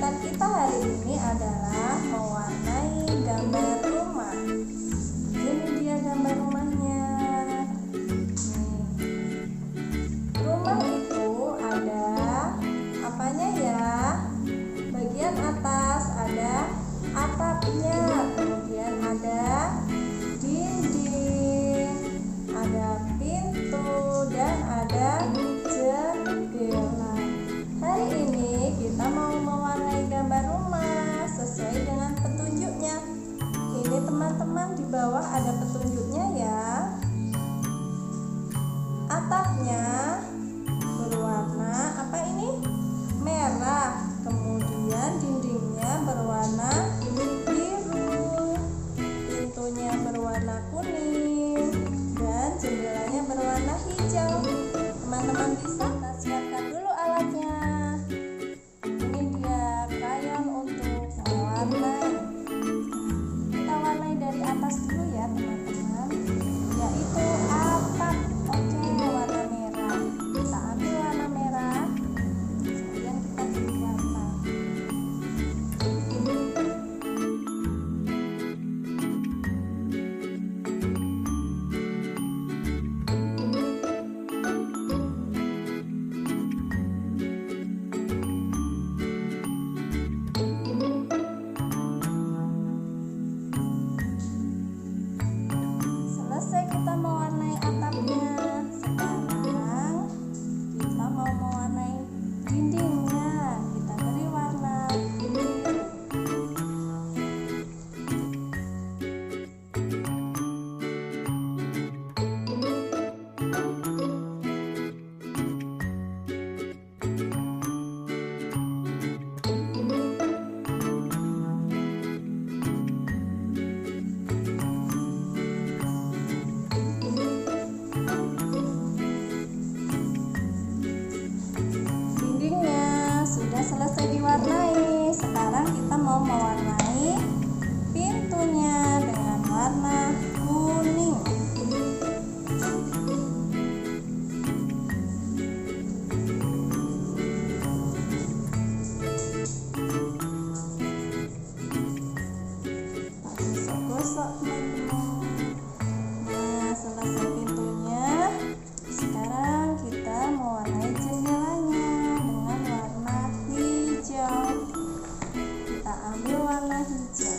kegiatan kita hari ini adalah mewarnai gambar rumah. Ini dia gambar rumahnya. Rumah itu ada apanya ya? Bagian atas ada atapnya, kemudian ada dinding, ada pintu, dan ada jendela. Hari ini kita mau mewarnai gambar rumah sesuai dengan petunjuknya. Ini teman-teman, di bawah ada petunjuknya ya. Atapnya berwarna apa ini? Merah. Kemudian dindingnya berwarna biru, pintunya berwarna kuning, dan jendelanya berwarna hijau. Teman-teman bisa? Kita siapkan dulu alatnya. Ini dia krayon untuk mewarnai. Kita warnai dari atas dulu ya teman-teman, yaitu atap. Oke, warna merah. Kita ambil warna merah, kemudian kita beri warna. Selesai kita mewarnai atapnya. Sekarang kita mau mewarnai dindingnya. Kita beri warna biru. Dindingnya sudah selesai diwarnai. Sekarang kita mau mewarnai pintunya dengan warna kuning. Gosok-gosok teman-teman. Nah, selesai pintunya. Sekarang kita mewarnai jendelanya dengan warna hijau. Kita ambil warna hijau.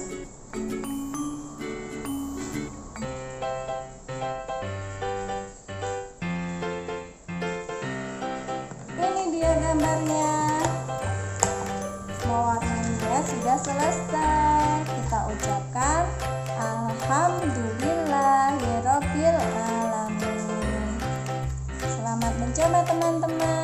Ini dia gambarnya. Mewarnainya sudah selesai. Kita ucapkan alhamdulillahirabbil alamin. Selamat mencoba teman-teman.